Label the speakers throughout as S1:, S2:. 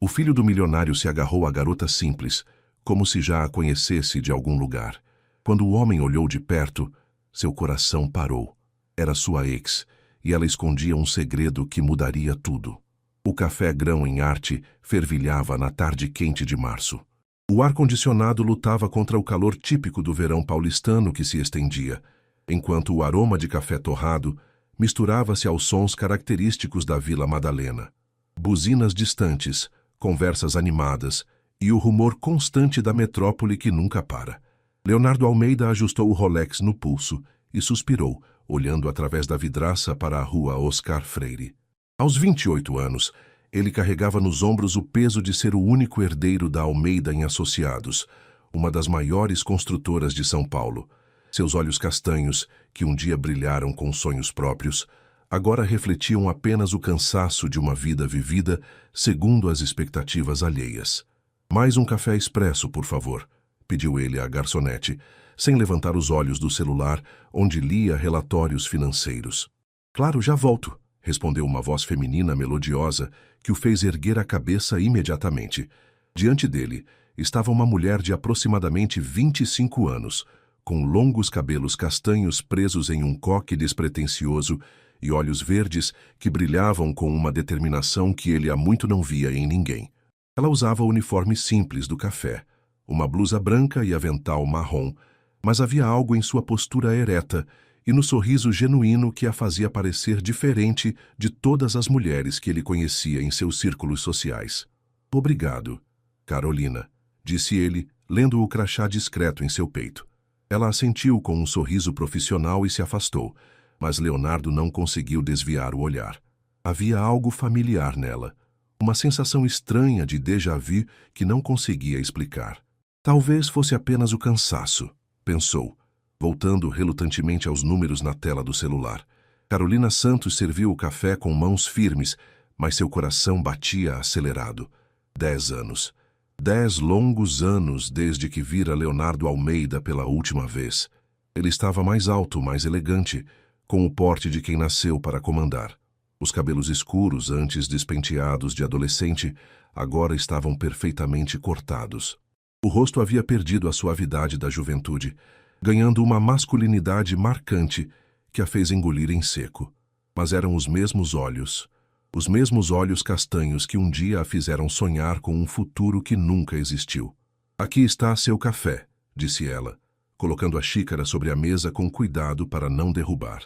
S1: O filho do milionário se agarrou à garota simples, como se já a conhecesse de algum lugar. Quando o homem olhou de perto, seu coração parou. Era sua ex, e ela escondia um segredo que mudaria tudo. O café grão em arte fervilhava na tarde quente de março. O ar-condicionado lutava contra o calor típico do verão paulistano que se estendia, enquanto o aroma de café torrado misturava-se aos sons característicos da Vila Madalena. Buzinas distantes, conversas animadas e o rumor constante da metrópole que nunca para. Leonardo Almeida ajustou o Rolex no pulso e suspirou, olhando através da vidraça para a rua Oscar Freire. Aos 28 anos, ele carregava nos ombros o peso de ser o único herdeiro da Almeida em Associados, uma das maiores construtoras de São Paulo. Seus olhos castanhos, que um dia brilharam com sonhos próprios, agora refletiam apenas o cansaço de uma vida vivida segundo as expectativas alheias. "Mais um café expresso, por favor", pediu ele à garçonete, sem levantar os olhos do celular, onde lia relatórios financeiros. "Claro, já volto", respondeu uma voz feminina melodiosa que o fez erguer a cabeça imediatamente. Diante dele estava uma mulher de aproximadamente 25 anos, com longos cabelos castanhos presos em um coque despretensioso e olhos verdes que brilhavam com uma determinação que ele há muito não via em ninguém. Ela usava o uniforme simples do café, uma blusa branca e avental marrom, mas havia algo em sua postura ereta e no sorriso genuíno que a fazia parecer diferente de todas as mulheres que ele conhecia em seus círculos sociais. "Obrigado, Carolina", disse ele, lendo o crachá discreto em seu peito. Ela assentiu com um sorriso profissional e se afastou, mas Leonardo não conseguiu desviar o olhar. Havia algo familiar nela, uma sensação estranha de déjà-vu que não conseguia explicar. Talvez fosse apenas o cansaço, pensou, voltando relutantemente aos números na tela do celular. Carolina Santos serviu o café com mãos firmes, mas seu coração batia acelerado. 10 anos. 10 longos anos desde que vira Leonardo Almeida pela última vez. Ele estava mais alto, mais elegante, com o porte de quem nasceu para comandar. Os cabelos escuros, antes despenteados de adolescente, agora estavam perfeitamente cortados. O rosto havia perdido a suavidade da juventude, ganhando uma masculinidade marcante que a fez engolir em seco. Mas eram os mesmos olhos castanhos que um dia a fizeram sonhar com um futuro que nunca existiu. "Aqui está seu café", disse ela, colocando a xícara sobre a mesa com cuidado para não derrubar.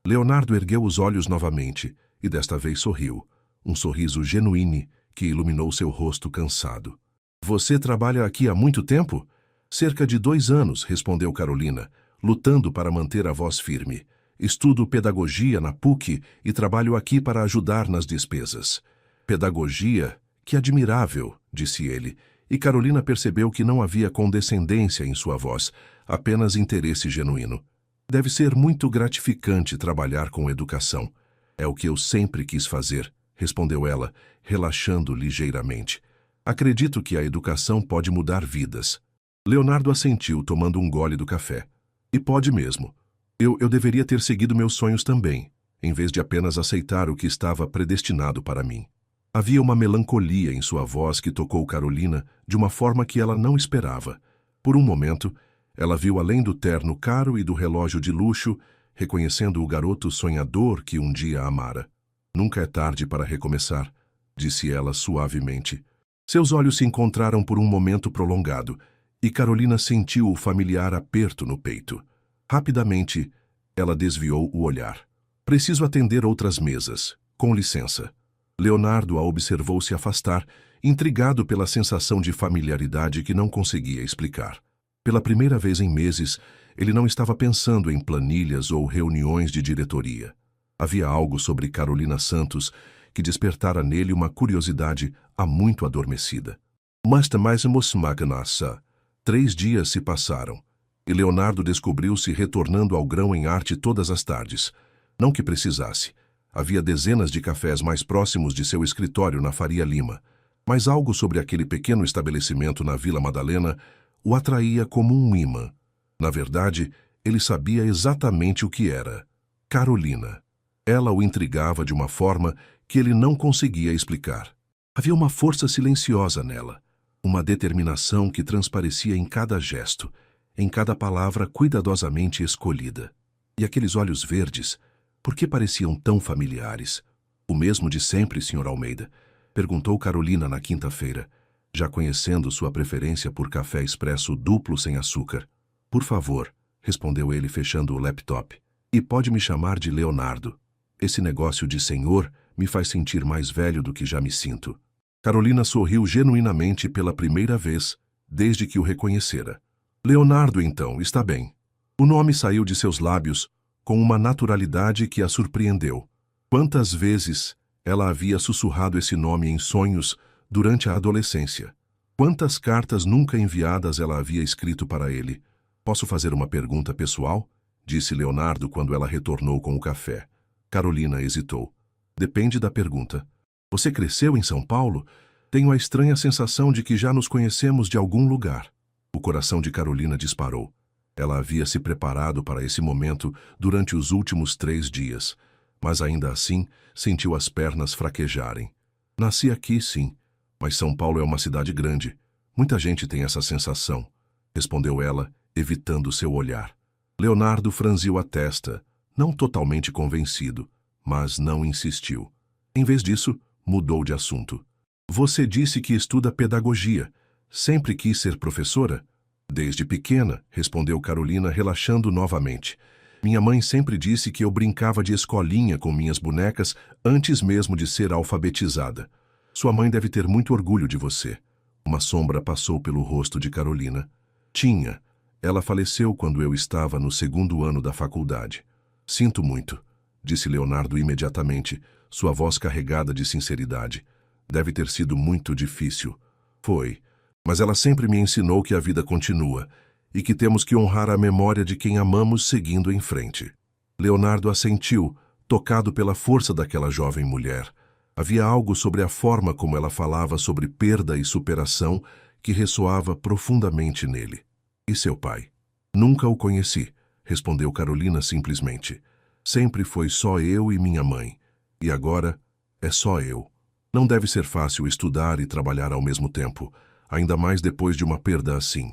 S1: Leonardo ergueu os olhos novamente e desta vez sorriu, um sorriso genuíno que iluminou seu rosto cansado. "Você trabalha aqui há muito tempo?" "Cerca de 2 anos", respondeu Carolina, lutando para manter a voz firme. "Estudo pedagogia na PUC e trabalho aqui para ajudar nas despesas." "Pedagogia? Que admirável", disse ele, e Carolina percebeu que não havia condescendência em sua voz, apenas interesse genuíno. "Deve ser muito gratificante trabalhar com educação." "É o que eu sempre quis fazer", respondeu ela, relaxando ligeiramente. "Acredito que a educação pode mudar vidas." Leonardo assentiu, tomando um gole do café. "E pode mesmo. Eu deveria ter seguido meus sonhos também, em vez de apenas aceitar o que estava predestinado para mim." Havia uma melancolia em sua voz que tocou Carolina de uma forma que ela não esperava. Por um momento, ela viu além do terno caro e do relógio de luxo, reconhecendo o garoto sonhador que um dia amara. "Nunca é tarde para recomeçar", disse ela suavemente. Seus olhos se encontraram por um momento prolongado, e Carolina sentiu o familiar aperto no peito. Rapidamente, ela desviou o olhar. "Preciso atender outras mesas. Com licença." Leonardo a observou se afastar, intrigado pela sensação de familiaridade que não conseguia explicar. Pela primeira vez em meses, ele não estava pensando em planilhas ou reuniões de diretoria. Havia algo sobre Carolina Santos que despertara nele uma curiosidade há muito adormecida. Mas mais emocionada. 3 dias se passaram, e Leonardo descobriu-se retornando ao grão em arte todas as tardes. Não que precisasse. Havia dezenas de cafés mais próximos de seu escritório na Faria Lima, mas algo sobre aquele pequeno estabelecimento na Vila Madalena o atraía como um imã. Na verdade, ele sabia exatamente o que era. Carolina. Ela o intrigava de uma forma que ele não conseguia explicar. Havia uma força silenciosa nela, uma determinação que transparecia em cada gesto, em cada palavra cuidadosamente escolhida. E aqueles olhos verdes, por que pareciam tão familiares? O mesmo de sempre, Sr. Almeida? Perguntou Carolina na quinta-feira, já conhecendo sua preferência por café expresso duplo sem açúcar. Por favor, respondeu ele fechando o laptop. E pode me chamar de Leonardo. Esse negócio de senhor me faz sentir mais velho do que já me sinto. Carolina sorriu genuinamente pela primeira vez, desde que o reconhecera. Leonardo, então, está bem. O nome saiu de seus lábios com uma naturalidade que a surpreendeu. Quantas vezes ela havia sussurrado esse nome em sonhos durante a adolescência? Quantas cartas nunca enviadas ela havia escrito para ele? Posso fazer uma pergunta pessoal? Disse Leonardo quando ela retornou com o café. Carolina hesitou. Depende da pergunta. Você cresceu em São Paulo? Tenho a estranha sensação de que já nos conhecemos de algum lugar. O coração de Carolina disparou. Ela havia se preparado para esse momento durante os últimos 3 dias, mas ainda assim sentiu as pernas fraquejarem. Nasci aqui, sim, mas São Paulo é uma cidade grande. Muita gente tem essa sensação, respondeu ela, evitando seu olhar. Leonardo franziu a testa, não totalmente convencido, mas não insistiu. Em vez disso, mudou de assunto. Você disse que estuda pedagogia. Sempre quis ser professora? Desde pequena, respondeu Carolina, relaxando novamente. Minha mãe sempre disse que eu brincava de escolinha com minhas bonecas antes mesmo de ser alfabetizada. Sua mãe deve ter muito orgulho de você. Uma sombra passou pelo rosto de Carolina. Tinha. Ela faleceu quando eu estava no 2º ano da faculdade. Sinto muito, disse Leonardo imediatamente, sua voz carregada de sinceridade. Deve ter sido muito difícil. Foi. Mas ela sempre me ensinou que a vida continua e que temos que honrar a memória de quem amamos seguindo em frente. Leonardo assentiu, tocado pela força daquela jovem mulher. Havia algo sobre a forma como ela falava sobre perda e superação que ressoava profundamente nele. E seu pai? Nunca o conheci, respondeu Carolina simplesmente. Sempre foi só eu e minha mãe. E agora é só eu. Não deve ser fácil estudar e trabalhar ao mesmo tempo, ainda mais depois de uma perda assim.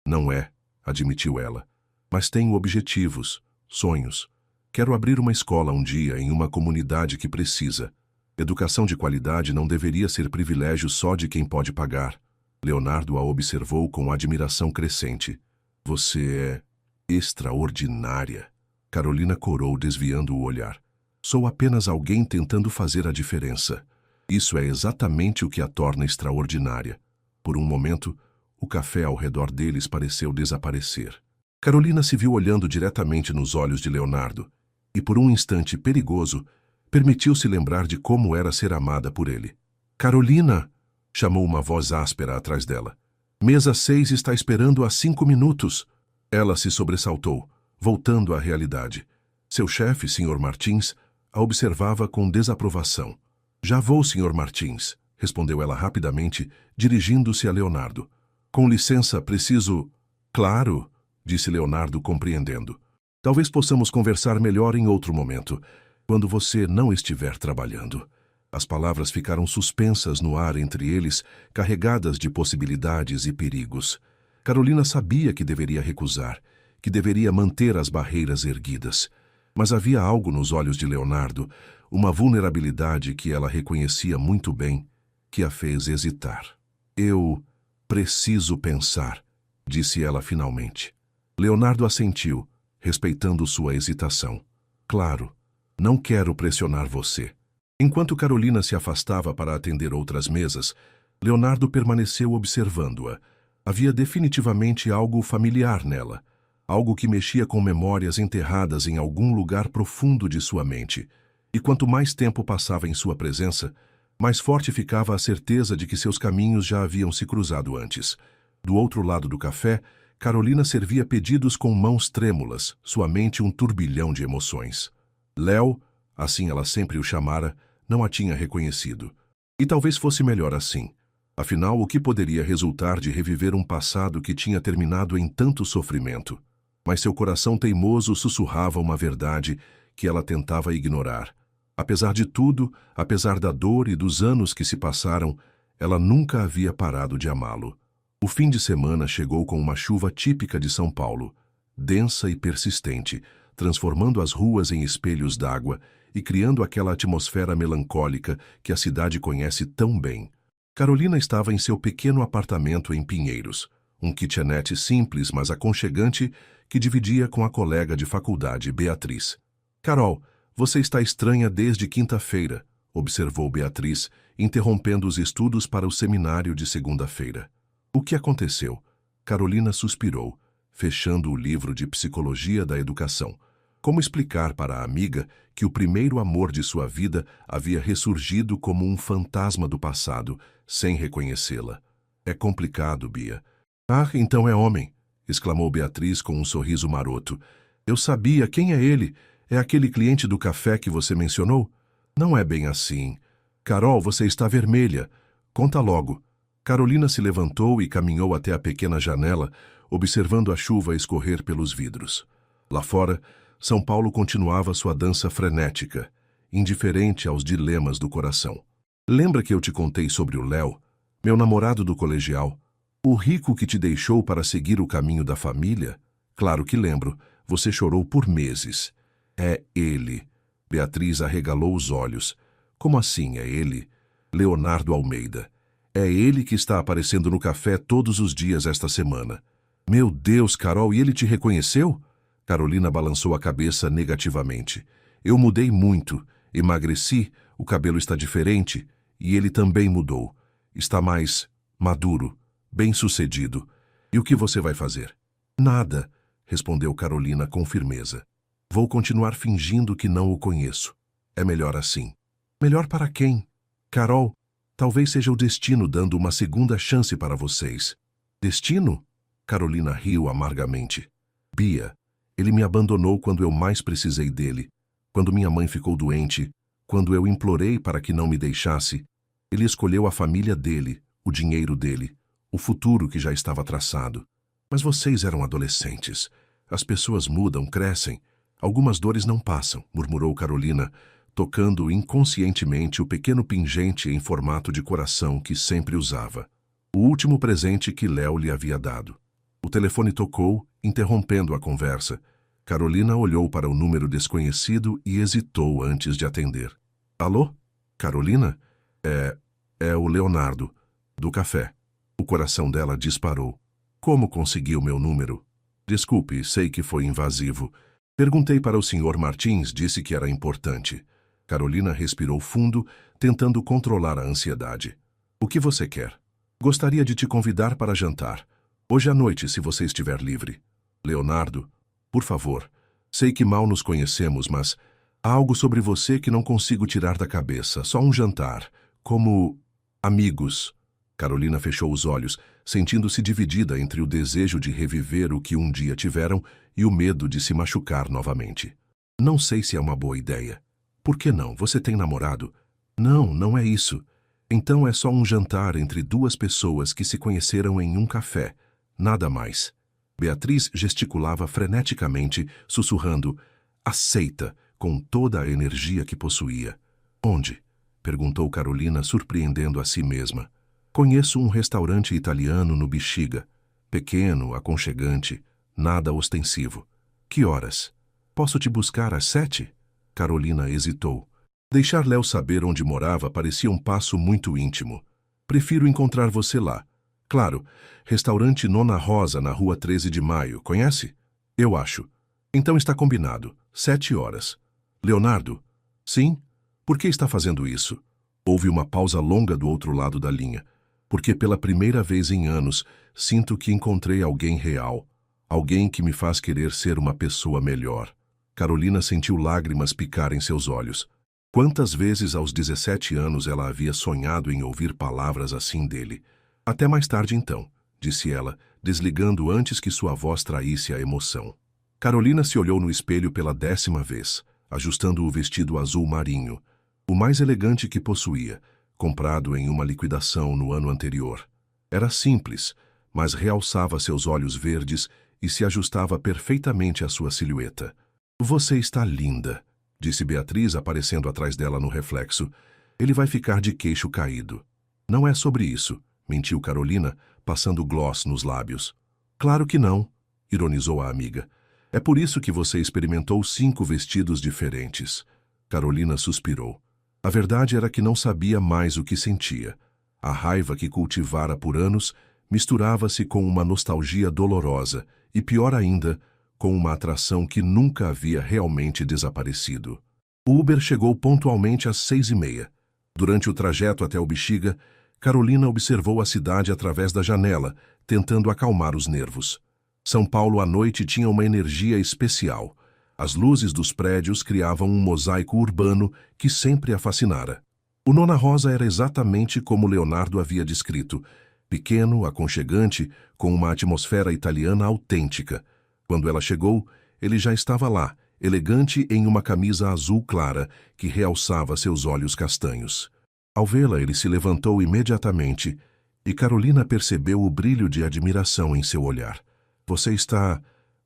S1: Não é, admitiu ela. Mas tenho objetivos, sonhos. Quero abrir uma escola um dia em uma comunidade que precisa. Educação de qualidade não deveria ser privilégio só de quem pode pagar. Leonardo a observou com admiração crescente. Você é extraordinária. Carolina corou, desviando o olhar. Sou apenas alguém tentando fazer a diferença. Isso é exatamente o que a torna extraordinária. Por um momento, o café ao redor deles pareceu desaparecer. Carolina se viu olhando diretamente nos olhos de Leonardo, e por um instante perigoso, permitiu-se lembrar de como era ser amada por ele. Carolina! Chamou uma voz áspera atrás dela. Mesa 6 está esperando há 5 minutos. Ela se sobressaltou, voltando à realidade. Seu chefe, Sr. Martins, a observava com desaprovação. Já vou, Sr. Martins, respondeu ela rapidamente, dirigindo-se a Leonardo. Com licença, preciso... Claro, disse Leonardo, compreendendo. Talvez possamos conversar melhor em outro momento, quando você não estiver trabalhando. As palavras ficaram suspensas no ar entre eles, carregadas de possibilidades e perigos. Carolina sabia que deveria recusar, que deveria manter as barreiras erguidas. Mas havia algo nos olhos de Leonardo, uma vulnerabilidade que ela reconhecia muito bem, que a fez hesitar. Eu preciso pensar, disse ela finalmente. Leonardo assentiu, respeitando sua hesitação. Claro, não quero pressionar você. Enquanto Carolina se afastava para atender outras mesas, Leonardo permaneceu observando-a. Havia definitivamente algo familiar nela, algo que mexia com memórias enterradas em algum lugar profundo de sua mente. E quanto mais tempo passava em sua presença, mais forte ficava a certeza de que seus caminhos já haviam se cruzado antes. Do outro lado do café, Carolina servia pedidos com mãos trêmulas, sua mente um turbilhão de emoções. Léo, assim ela sempre o chamara, não a tinha reconhecido. E talvez fosse melhor assim. Afinal, o que poderia resultar de reviver um passado que tinha terminado em tanto sofrimento? Mas seu coração teimoso sussurrava uma verdade que ela tentava ignorar. Apesar de tudo, apesar da dor e dos anos que se passaram, ela nunca havia parado de amá-lo. O fim de semana chegou com uma chuva típica de São Paulo, densa e persistente, transformando as ruas em espelhos d'água e criando aquela atmosfera melancólica que a cidade conhece tão bem. Carolina estava em seu pequeno apartamento em Pinheiros, um kitnet simples, mas aconchegante, que dividia com a colega de faculdade, Beatriz. "Carol, você está estranha desde quinta-feira", observou Beatriz, interrompendo os estudos para o seminário de segunda-feira. "O que aconteceu?" Carolina suspirou, fechando o livro de Psicologia da Educação. Como explicar para a amiga que o primeiro amor de sua vida havia ressurgido como um fantasma do passado, sem reconhecê-la? "É complicado, Bia." "Ah, então é homem", exclamou Beatriz com um sorriso maroto. "Eu sabia, quem é ele? É aquele cliente do café que você mencionou?" "Não é bem assim." "Carol, você está vermelha. Conta logo." Carolina se levantou e caminhou até a pequena janela, observando a chuva escorrer pelos vidros. Lá fora, São Paulo continuava sua dança frenética, indiferente aos dilemas do coração. "Lembra que eu te contei sobre o Léo, meu namorado do colegial? O rico que te deixou para seguir o caminho da família?" "Claro que lembro. Você chorou por meses." "É ele." Beatriz arregalou os olhos. "Como assim é ele?" "Leonardo Almeida. É ele que está aparecendo no café todos os dias esta semana." "Meu Deus, Carol, e ele te reconheceu?" Carolina balançou a cabeça negativamente. "Eu mudei muito. Emagreci, o cabelo está diferente, e ele também mudou. Está mais maduro, bem-sucedido. E o que você vai fazer?" "Nada", respondeu Carolina com firmeza. "Vou continuar fingindo que não o conheço. É melhor assim." "Melhor para quem?" "Carol, talvez seja o destino dando uma segunda chance para vocês." "Destino?" Carolina riu amargamente. "Bia, ele me abandonou quando eu mais precisei dele, quando minha mãe ficou doente, quando eu implorei para que não me deixasse. Ele escolheu a família dele, o dinheiro dele, o futuro que já estava traçado. Mas vocês eram adolescentes. As pessoas mudam, crescem. Algumas dores não passam", murmurou Carolina, tocando inconscientemente o pequeno pingente em formato de coração que sempre usava. O último presente que Léo lhe havia dado. O telefone tocou, interrompendo a conversa. Carolina olhou para o número desconhecido e hesitou antes de atender. "Alô? Carolina? É o Leonardo, do café." O coração dela disparou. "Como conseguiu meu número?" "Desculpe, sei que foi invasivo. Perguntei para o Sr. Martins, disse que era importante." Carolina respirou fundo, tentando controlar a ansiedade. "O que você quer?" "Gostaria de te convidar para jantar. Hoje à noite, se você estiver livre." "Leonardo, por favor. Sei que mal nos conhecemos, mas há algo sobre você que não consigo tirar da cabeça. Só um jantar. Como amigos." Carolina fechou os olhos, sentindo-se dividida entre o desejo de reviver o que um dia tiveram e o medo de se machucar novamente. "Não sei se é uma boa ideia." "Por que não? Você tem namorado?" "Não, não é isso. Então é só um jantar entre duas pessoas que se conheceram em um café. Nada mais." Beatriz gesticulava freneticamente, sussurrando "aceita" com toda a energia que possuía. "Onde?" perguntou Carolina, surpreendendo a si mesma. "Conheço um restaurante italiano no Bexiga. Pequeno, aconchegante, nada ostensivo." "Que horas?" "Posso te buscar às 7? Carolina hesitou. Deixar Léo saber onde morava parecia um passo muito íntimo. "Prefiro encontrar você lá." "Claro, restaurante Nona Rosa, na rua 13 de Maio, conhece?" "Eu acho." "Então está combinado, 7 horas. "Leonardo?" "Sim? Por que está fazendo isso?" Houve uma pausa longa do outro lado da linha. "Porque pela primeira vez em anos, sinto que encontrei alguém real. Alguém que me faz querer ser uma pessoa melhor." Carolina sentiu lágrimas picar em seus olhos. Quantas vezes aos 17 anos ela havia sonhado em ouvir palavras assim dele. "Até mais tarde então", disse ela, desligando antes que sua voz traísse a emoção. Carolina se olhou no espelho pela 10ª vez, ajustando o vestido azul marinho, o mais elegante que possuía, comprado em uma liquidação no ano anterior. Era simples, mas realçava seus olhos verdes e se ajustava perfeitamente à sua silhueta. "Você está linda." disse Beatriz, aparecendo atrás dela no reflexo. Ele vai ficar de queixo caído. Não é sobre isso, mentiu Carolina, passando gloss nos lábios. Claro que não, ironizou a amiga. É por isso que você experimentou 5 vestidos diferentes. Carolina suspirou. A verdade era que não sabia mais o que sentia. A raiva que cultivara por anos misturava-se com uma nostalgia dolorosa e, pior ainda, com uma atração que nunca havia realmente desaparecido. O Uber chegou pontualmente às 6h30. Durante o trajeto até o Bexiga, Carolina observou a cidade através da janela, tentando acalmar os nervos. São Paulo à noite tinha uma energia especial. As luzes dos prédios criavam um mosaico urbano que sempre a fascinara. O Nona Rosa era exatamente como Leonardo havia descrito, pequeno, aconchegante, com uma atmosfera italiana autêntica. Quando ela chegou, ele já estava lá, elegante em uma camisa azul clara que realçava seus olhos castanhos. Ao vê-la, ele se levantou imediatamente e Carolina percebeu o brilho de admiração em seu olhar. Você está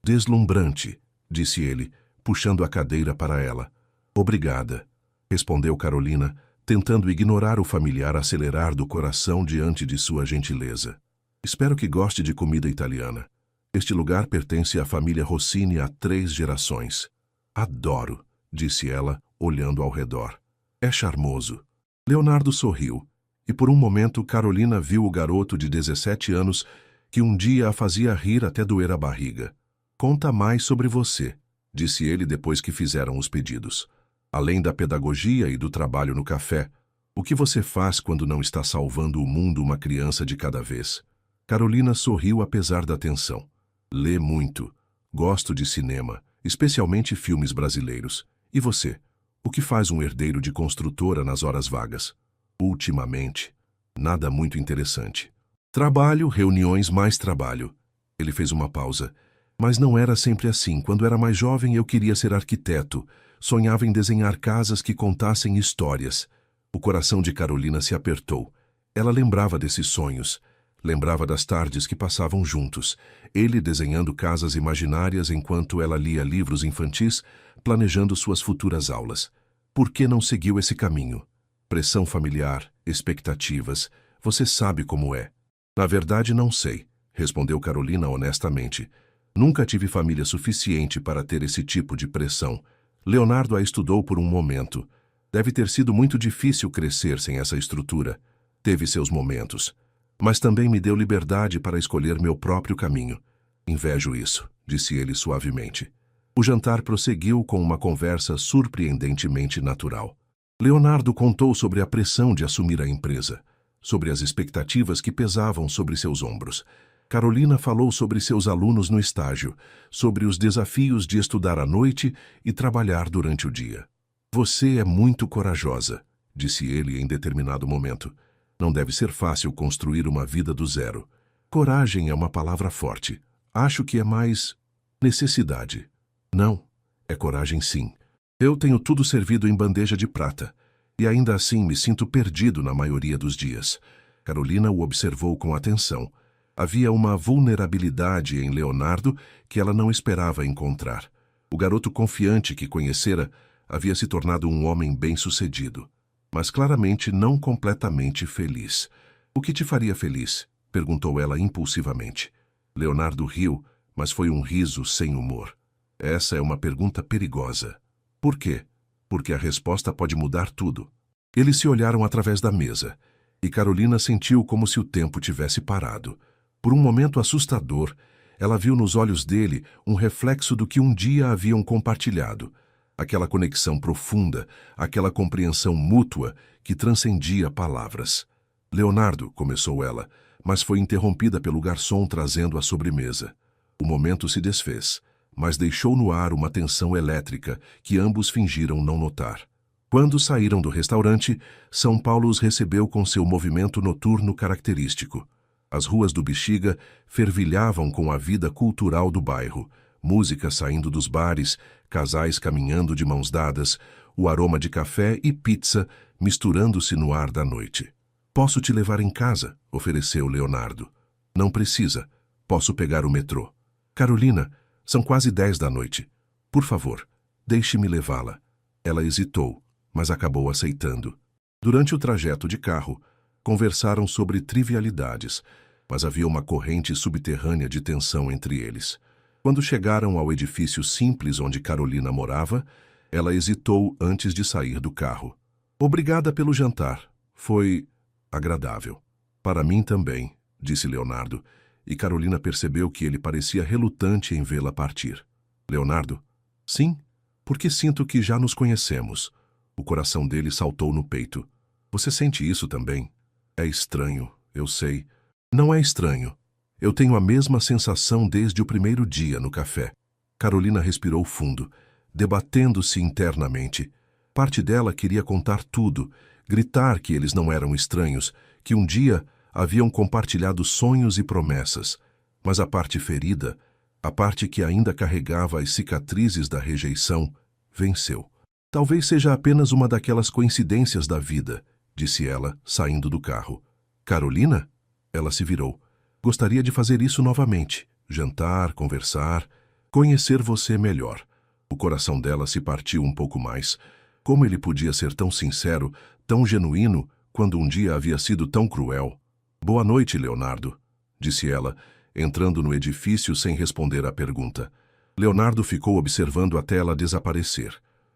S1: deslumbrante, disse ele, puxando a cadeira para ela. Obrigada, respondeu Carolina, tentando ignorar o familiar acelerar do coração diante de sua gentileza. Espero que goste de comida italiana. Este lugar pertence à família Rossini há 3 gerações. Adoro, disse ela, olhando ao redor. É charmoso. Leonardo sorriu, e por um momento Carolina viu o garoto de 17 anos que um dia a fazia rir até doer a barriga. Conta mais sobre você, disse ele depois que fizeram os pedidos. Além da pedagogia e do trabalho no café, o que você faz quando não está salvando o mundo uma criança de cada vez? Carolina sorriu apesar da tensão. Lê muito. Gosto de cinema, especialmente filmes brasileiros. E você? O que faz um herdeiro de construtora nas horas vagas? Ultimamente, nada muito interessante. Trabalho, reuniões, mais trabalho. Ele fez uma pausa. Mas não era sempre assim. Quando era mais jovem, eu queria ser arquiteto. Sonhava em desenhar casas que contassem histórias. O coração de Carolina se apertou. Ela lembrava desses sonhos. Lembrava das tardes que passavam juntos. Ele desenhando casas imaginárias enquanto ela lia livros infantis, planejando suas futuras aulas. Por que não seguiu esse caminho? Pressão familiar, expectativas. Você sabe como é. Na verdade, não sei, respondeu Carolina honestamente. Nunca tive família suficiente para ter esse tipo de pressão. Leonardo a estudou por um momento. Deve ter sido muito difícil crescer sem essa estrutura. Teve seus momentos. Mas também me deu liberdade para escolher meu próprio caminho. Invejo isso, disse ele suavemente. O jantar prosseguiu com uma conversa surpreendentemente natural. Leonardo contou sobre a pressão de assumir a empresa, sobre as expectativas que pesavam sobre seus ombros. Carolina falou sobre seus alunos no estágio, sobre os desafios de estudar à noite e trabalhar durante o dia. Você é muito corajosa, disse ele em determinado momento. Não deve ser fácil construir uma vida do zero. Coragem é uma palavra forte. Acho que é mais necessidade. Não, é coragem sim. Eu tenho tudo servido em bandeja de prata, e ainda assim me sinto perdido na maioria dos dias. Carolina o observou com atenção. Havia uma vulnerabilidade em Leonardo que ela não esperava encontrar. O garoto confiante que conhecera havia se tornado um homem bem-sucedido, mas claramente não completamente feliz. O que te faria feliz? Perguntou ela impulsivamente. Leonardo riu, mas foi um riso sem humor. Essa é uma pergunta perigosa. Por quê? Porque a resposta pode mudar tudo. Eles se olharam através da mesa, e Carolina sentiu como se o tempo tivesse parado. Por um momento assustador, ela viu nos olhos dele um reflexo do que um dia haviam compartilhado. Aquela conexão profunda, aquela compreensão mútua que transcendia palavras. Leonardo, começou ela, mas foi interrompida pelo garçom trazendo a sobremesa. O momento se desfez, mas deixou no ar uma tensão elétrica que ambos fingiram não notar. Quando saíram do restaurante, São Paulo os recebeu com seu movimento noturno característico. As ruas do Bexiga fervilhavam com a vida cultural do bairro, música saindo dos bares, casais caminhando de mãos dadas, o aroma de café e pizza misturando-se no ar da noite. Posso te levar em casa, ofereceu Leonardo. Não precisa, posso pegar o metrô. Carolina, são quase 10 da noite. Por favor, deixe-me levá-la. Ela hesitou, mas acabou aceitando. Durante o trajeto de carro, conversaram sobre trivialidades, mas havia uma corrente subterrânea de tensão entre eles. Quando chegaram ao edifício simples onde Carolina morava, ela hesitou antes de sair do carro. Obrigada pelo jantar. Foi agradável. Para mim também, disse Leonardo, e Carolina percebeu que ele parecia relutante em vê-la partir. Leonardo? Sim, porque sinto que já nos conhecemos. O coração dele saltou no peito. Você sente isso também? É estranho, eu sei. Não é estranho. Eu tenho a mesma sensação desde o primeiro dia no café. Carolina respirou fundo, debatendo-se internamente. Parte dela queria contar tudo, gritar que eles não eram estranhos, que um dia haviam compartilhado sonhos e promessas. Mas a parte ferida, a parte que ainda carregava as cicatrizes da rejeição, venceu. Talvez seja apenas uma daquelas coincidências da vida, disse ela, saindo do carro. Carolina? Ela se virou. Gostaria de fazer isso novamente. Jantar, conversar, conhecer você melhor. O coração dela se partiu um pouco mais. Como ele podia ser tão sincero, tão genuíno, quando um dia havia sido tão cruel? Boa noite, Leonardo, disse ela, entrando no edifício sem responder à pergunta. Leonardo ficou observando até ela desaparecer.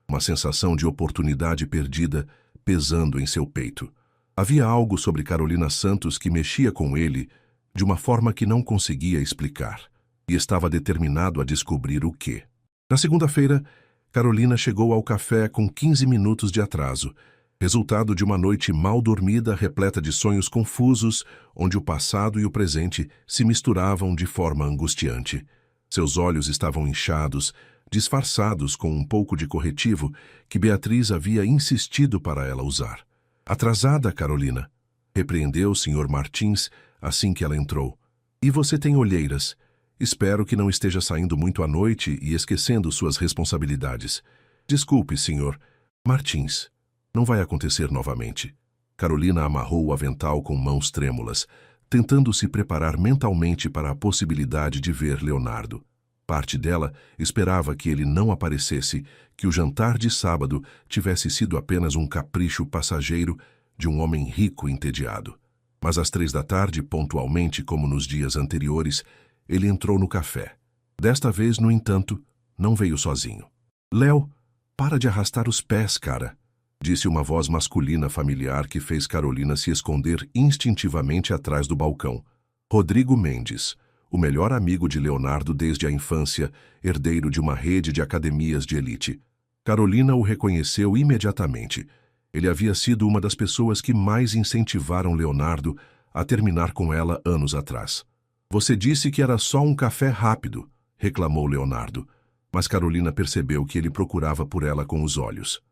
S1: Uma sensação de oportunidade perdida pesando em seu peito. Havia algo sobre Carolina Santos que mexia com ele de uma forma que não conseguia explicar, e estava determinado a descobrir o quê. Na segunda-feira, Carolina chegou ao café com 15 minutos de atraso, resultado de uma noite mal dormida repleta de sonhos confusos, onde o passado e o presente se misturavam de forma angustiante. Seus olhos estavam inchados, disfarçados com um pouco de corretivo que Beatriz havia insistido para ela usar. Atrasada, Carolina, repreendeu o Sr. Martins assim que ela entrou. E você tem olheiras. Espero que não esteja saindo muito à noite e esquecendo suas responsabilidades. Desculpe, Sr. Martins. Não vai acontecer novamente. Carolina amarrou o avental com mãos trêmulas, tentando se preparar mentalmente para a possibilidade de ver Leonardo. Parte dela esperava que ele não aparecesse, que o jantar de sábado tivesse sido apenas um capricho passageiro de um homem rico e entediado. Mas às 3 da tarde, pontualmente como nos dias anteriores, ele entrou no café. Desta vez, no entanto, não veio sozinho. Léo, para de arrastar os pés, cara, disse uma voz masculina familiar que fez Carolina se esconder instintivamente atrás do balcão. Rodrigo Mendes, o melhor amigo de Leonardo desde a infância, herdeiro de uma rede de academias de elite. Carolina o reconheceu imediatamente. Ele havia sido uma das pessoas que mais incentivaram Leonardo a terminar com ela anos atrás. Você disse que era só um café rápido, reclamou Leonardo, mas Carolina percebeu que ele procurava por ela com os olhos.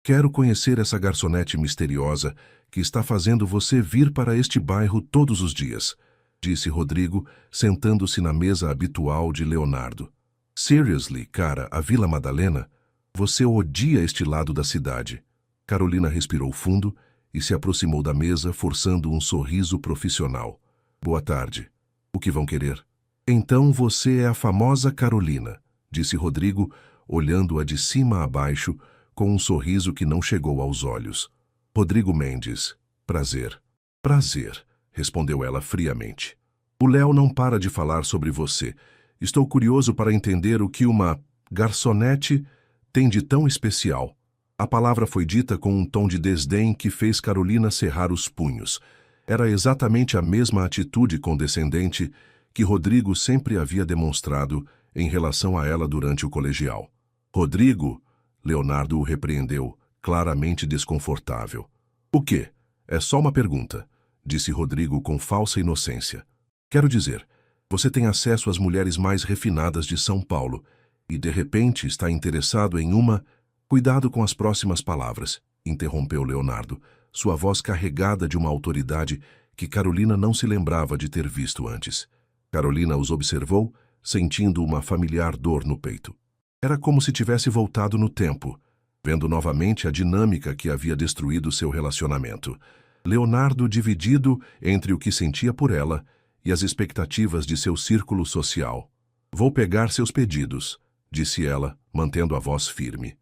S1: Quero conhecer essa garçonete misteriosa que está fazendo você vir para este bairro todos os dias, disse Rodrigo, sentando-se na mesa habitual de Leonardo. Seriously, cara, a Vila Madalena? Você odia este lado da cidade. Carolina respirou fundo e se aproximou da mesa, forçando um sorriso profissional. Boa tarde. O que vão querer? Então você é a famosa Carolina, disse Rodrigo, olhando-a de cima a baixo, com um sorriso que não chegou aos olhos. Rodrigo Mendes. Prazer. Prazer, respondeu ela friamente. O Léo não para de falar sobre você. Estou curioso para entender o que uma garçonete tem de tão especial. A palavra foi dita com um tom de desdém que fez Carolina cerrar os punhos. Era exatamente a mesma atitude condescendente que Rodrigo sempre havia demonstrado em relação a ela durante o colegial. Rodrigo, Leonardo o repreendeu, claramente desconfortável. O quê? É só uma pergunta, disse Rodrigo com falsa inocência. Quero dizer, você tem acesso às mulheres mais refinadas de São Paulo e, de repente, está interessado em uma... Cuidado com as próximas palavras, interrompeu Leonardo, sua voz carregada de uma autoridade que Carolina não se lembrava de ter visto antes. Carolina os observou, sentindo uma familiar dor no peito. Era como se tivesse voltado no tempo, vendo novamente a dinâmica que havia destruído seu relacionamento. Leonardo dividido entre o que sentia por ela e as expectativas de seu círculo social. Vou pegar seus pedidos, disse ela, mantendo a voz firme.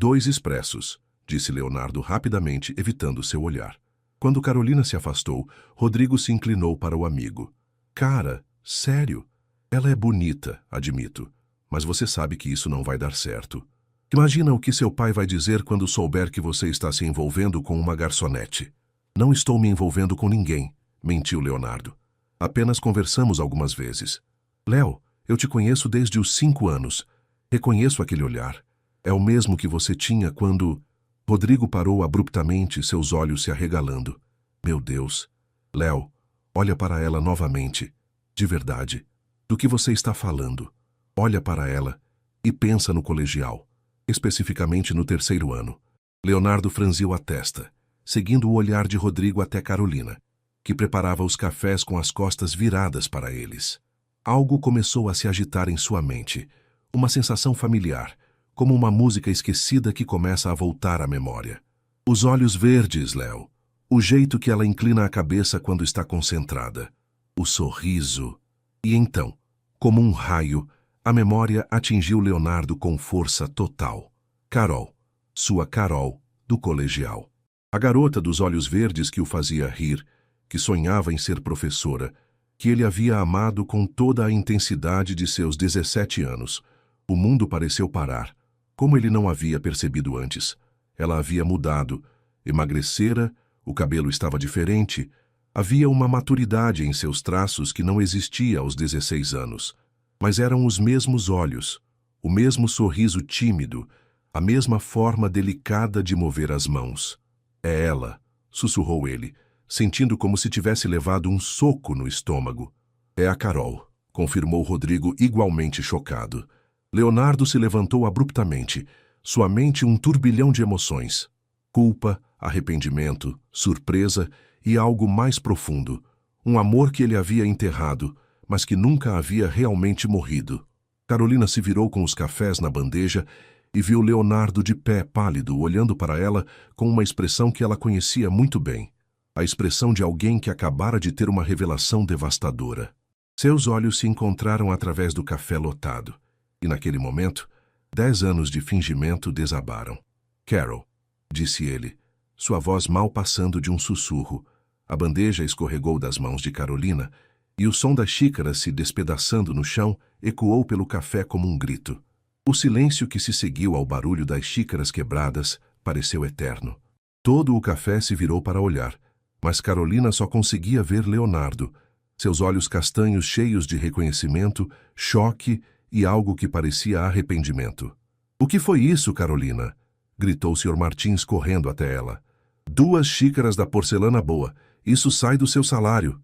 S1: 2 expressos, disse Leonardo rapidamente, evitando seu olhar. Quando Carolina se afastou, Rodrigo se inclinou para o amigo. Cara, sério? Ela é bonita, admito, mas você sabe que isso não vai dar certo. Imagina o que seu pai vai dizer quando souber que você está se envolvendo com uma garçonete. Não estou me envolvendo com ninguém, mentiu Leonardo. Apenas conversamos algumas vezes. Léo, eu te conheço desde os 5 anos. Reconheço aquele olhar. É o mesmo que você tinha quando... Rodrigo parou abruptamente, seus olhos se arregalando. Meu Deus. Léo, olha para ela novamente. De verdade. Do que você está falando? Olha para ela e pensa no colegial, especificamente no 3º ano. Leonardo franziu a testa, seguindo o olhar de Rodrigo até Carolina, que preparava os cafés com as costas viradas para eles. Algo começou a se agitar em sua mente, uma sensação familiar, como uma música esquecida que começa a voltar à memória. Os olhos verdes, Léo. O jeito que ela inclina a cabeça quando está concentrada. O sorriso. E então, como um raio, a memória atingiu Leonardo com força total. Carol. Sua Carol, do colegial. A garota dos olhos verdes que o fazia rir, que sonhava em ser professora, que ele havia amado com toda a intensidade de seus 17 anos. O mundo pareceu parar, como ele não havia percebido antes. Ela havia mudado, emagrecera, o cabelo estava diferente, havia uma maturidade em seus traços que não existia aos 16 anos. Mas eram os mesmos olhos, o mesmo sorriso tímido, a mesma forma delicada de mover as mãos. É ela, sussurrou ele, sentindo como se tivesse levado um soco no estômago. É a Carol, confirmou Rodrigo igualmente chocado. Leonardo se levantou abruptamente, sua mente um turbilhão de emoções. Culpa, arrependimento, surpresa e algo mais profundo. Um amor que ele havia enterrado, mas que nunca havia realmente morrido. Carolina se virou com os cafés na bandeja e viu Leonardo de pé, pálido, olhando para ela com uma expressão que ela conhecia muito bem. A expressão de alguém que acabara de ter uma revelação devastadora. Seus olhos se encontraram através do café lotado. E naquele momento, 10 anos de fingimento desabaram. Carol, disse ele, sua voz mal passando de um sussurro. A bandeja escorregou das mãos de Carolina e o som das xícaras se despedaçando no chão ecoou pelo café como um grito. O silêncio que se seguiu ao barulho das xícaras quebradas pareceu eterno. Todo o café se virou para olhar, mas Carolina só conseguia ver Leonardo, seus olhos castanhos cheios de reconhecimento, choque e algo que parecia arrependimento. O que foi isso, Carolina? Gritou o Sr. Martins correndo até ela. 2 xícaras da porcelana boa. Isso sai do seu salário.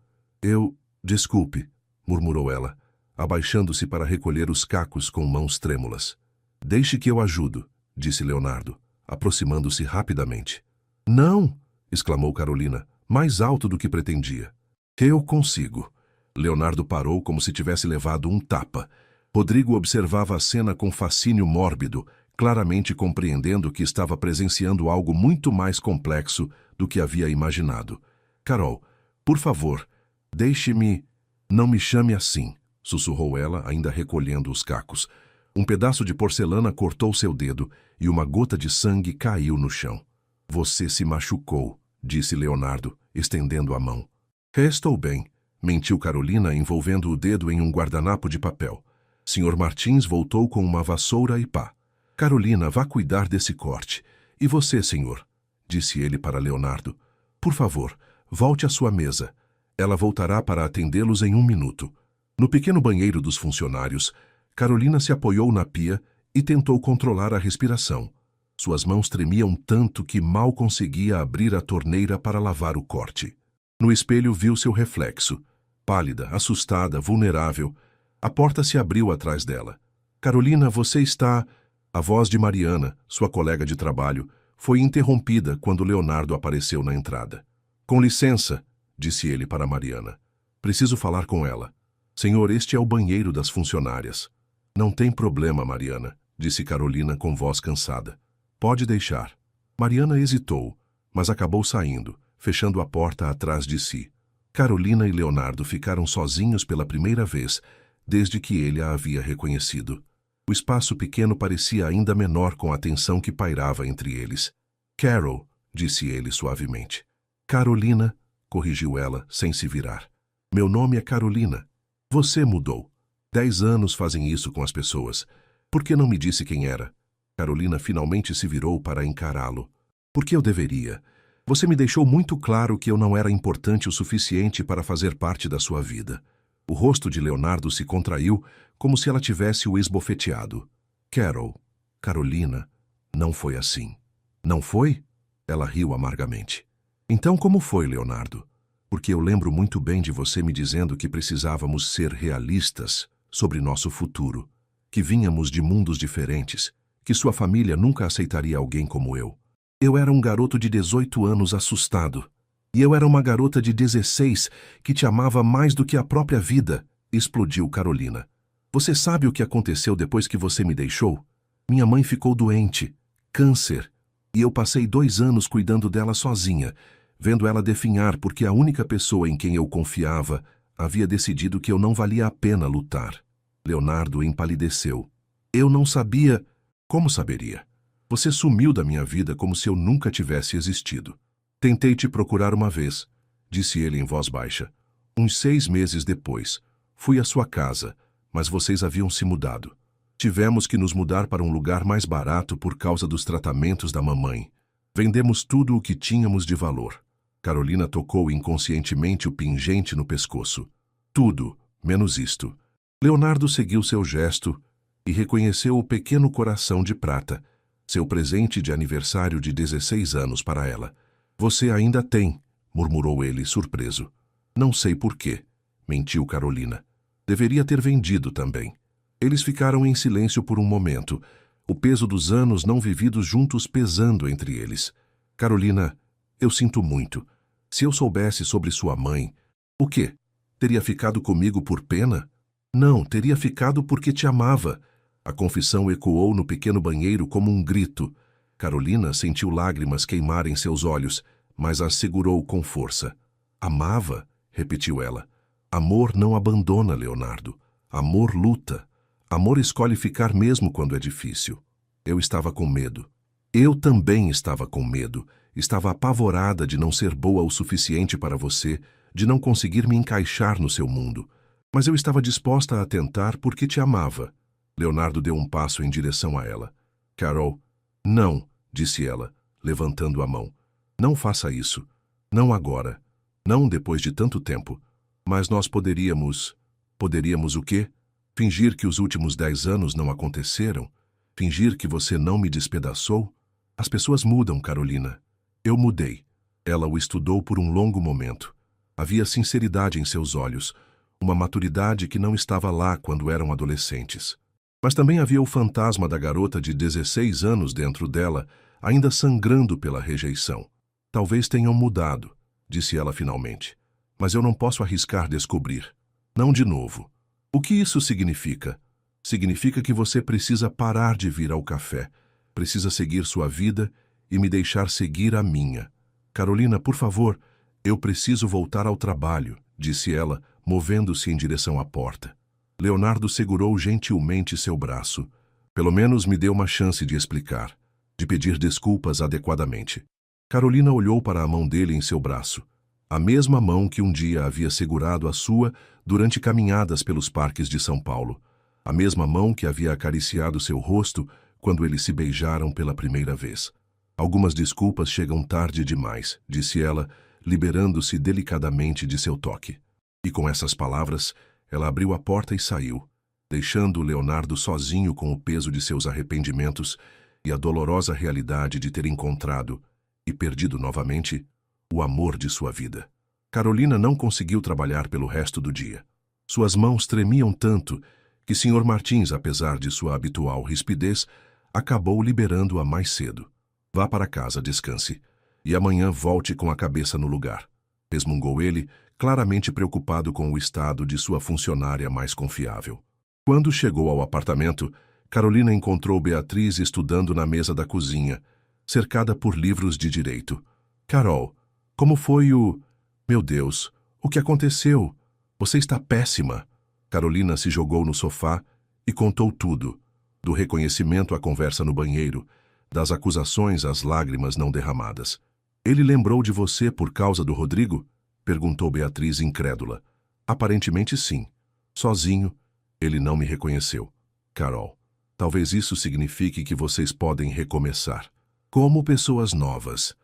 S1: Desculpe, murmurou ela, abaixando-se para recolher os cacos com mãos trêmulas. Deixe que eu ajudo, disse Leonardo, aproximando-se rapidamente. Não, exclamou Carolina, mais alto do que pretendia. Eu consigo. Leonardo parou como se tivesse levado um tapa. Rodrigo observava a cena com fascínio mórbido, claramente compreendendo que estava presenciando algo muito mais complexo do que havia imaginado. Carol, por favor, deixe-me... Não me chame assim, sussurrou ela, ainda recolhendo os cacos. Um pedaço de porcelana cortou seu dedo e uma gota de sangue caiu no chão. Você se machucou, disse Leonardo, estendendo a mão. Estou bem, mentiu Carolina, envolvendo o dedo em um guardanapo de papel. Sr. Martins voltou com uma vassoura e pá. Carolina, vá cuidar desse corte. E você, senhor? Disse ele para Leonardo. Por favor, volte à sua mesa. Ela voltará para atendê-los em 1 minuto. No pequeno banheiro dos funcionários, Carolina se apoiou na pia e tentou controlar a respiração. Suas mãos tremiam tanto que mal conseguia abrir a torneira para lavar o corte. No espelho viu seu reflexo. Pálida, assustada, vulnerável. A porta se abriu atrás dela. Carolina, você está... A voz de Mariana, sua colega de trabalho, foi interrompida quando Leonardo apareceu na entrada. Com licença, disse ele para Mariana. Preciso falar com ela. Senhor, este é o banheiro das funcionárias. Não tem problema, Mariana, disse Carolina com voz cansada. Pode deixar. Mariana hesitou, mas acabou saindo, fechando a porta atrás de si. Carolina e Leonardo ficaram sozinhos pela primeira vez, desde que ele a havia reconhecido. O espaço pequeno parecia ainda menor com a tensão que pairava entre eles. Carol, disse ele suavemente. Carolina, corrigiu ela, sem se virar. Meu nome é Carolina. Você mudou. 10 anos fazem isso com as pessoas. Por que não me disse quem era? Carolina finalmente se virou para encará-lo. Por que eu deveria? Você me deixou muito claro que eu não era importante o suficiente para fazer parte da sua vida. O rosto de Leonardo se contraiu, como se ela tivesse o esbofeteado. Carol, Carolina, não foi assim. Não foi? Ela riu amargamente. Então como foi, Leonardo? Porque eu lembro muito bem de você me dizendo que precisávamos ser realistas sobre nosso futuro, que vínhamos de mundos diferentes, que sua família nunca aceitaria alguém como eu. Eu era um garoto de 18 anos assustado. E eu era uma garota de 16 que te amava mais do que a própria vida, explodiu Carolina. Você sabe o que aconteceu depois que você me deixou? Minha mãe ficou doente, câncer, e eu passei 2 anos cuidando dela sozinha, vendo ela definhar porque a única pessoa em quem eu confiava havia decidido que eu não valia a pena lutar. Leonardo empalideceu. Eu não sabia. Como saberia? Você sumiu da minha vida como se eu nunca tivesse existido. Tentei te procurar uma vez, disse ele em voz baixa. Uns 6 meses depois, fui à sua casa, mas vocês haviam se mudado. Tivemos que nos mudar para um lugar mais barato por causa dos tratamentos da mamãe. Vendemos tudo o que tínhamos de valor. Carolina tocou inconscientemente o pingente no pescoço. Tudo, menos isto. Leonardo seguiu seu gesto e reconheceu o pequeno coração de prata, seu presente de aniversário de 16 anos para ela. Você ainda tem, murmurou ele, surpreso. Não sei por quê, mentiu Carolina. Deveria ter vendido também. Eles ficaram em silêncio por um momento, o peso dos anos não vividos juntos pesando entre eles. Carolina, eu sinto muito. Se eu soubesse sobre sua mãe... O quê? Teria ficado comigo por pena? Não, teria ficado porque te amava. A confissão ecoou no pequeno banheiro como um grito. Carolina sentiu lágrimas queimarem seus olhos, mas as segurou com força. Amava, repetiu ela. Amor não abandona, Leonardo. Amor luta. Amor escolhe ficar mesmo quando é difícil. Eu estava com medo. Eu também estava com medo. Estava apavorada de não ser boa o suficiente para você, de não conseguir me encaixar no seu mundo. Mas eu estava disposta a tentar porque te amava. Leonardo deu um passo em direção a ela. Carol, não, disse ela, levantando a mão. Não faça isso. Não agora. Não depois de tanto tempo. Mas nós poderíamos... Poderíamos o quê? Fingir que os últimos 10 anos não aconteceram? Fingir que você não me despedaçou? As pessoas mudam, Carolina. Eu mudei. Ela o estudou por um longo momento. Havia sinceridade em seus olhos, uma maturidade que não estava lá quando eram adolescentes. Mas também havia o fantasma da garota de 16 anos dentro dela, ainda sangrando pela rejeição. Talvez tenham mudado, disse ela finalmente. Mas eu não posso arriscar descobrir. Não de novo. O que isso significa? Significa que você precisa parar de vir ao café, precisa seguir sua vida e me deixar seguir a minha. Carolina, por favor, eu preciso voltar ao trabalho, disse ela, movendo-se em direção à porta. Leonardo segurou gentilmente seu braço. Pelo menos me deu uma chance de explicar, de pedir desculpas adequadamente. Carolina olhou para a mão dele em seu braço, a mesma mão que um dia havia segurado a sua durante caminhadas pelos parques de São Paulo, a mesma mão que havia acariciado seu rosto quando eles se beijaram pela primeira vez. Algumas desculpas chegam tarde demais, disse ela, liberando-se delicadamente de seu toque. E com essas palavras, ela abriu a porta e saiu, deixando Leonardo sozinho com o peso de seus arrependimentos e a dolorosa realidade de ter encontrado, e perdido novamente, o amor de sua vida. Carolina não conseguiu trabalhar pelo resto do dia. Suas mãos tremiam tanto que Sr. Martins, apesar de sua habitual rispidez, acabou liberando-a mais cedo. Vá para casa, descanse, e amanhã volte com a cabeça no lugar, resmungou ele, claramente preocupado com o estado de sua funcionária mais confiável. Quando chegou ao apartamento, Carolina encontrou Beatriz estudando na mesa da cozinha, cercada por livros de direito. Carol, como foi o... Meu Deus, o que aconteceu? Você está péssima. Carolina se jogou no sofá e contou tudo. Do reconhecimento à conversa no banheiro, das acusações às lágrimas não derramadas. Ele lembrou de você por causa do Rodrigo? Perguntou Beatriz incrédula. Aparentemente sim. Sozinho, ele não me reconheceu. Carol, talvez isso signifique que vocês podem recomeçar. Como pessoas novas.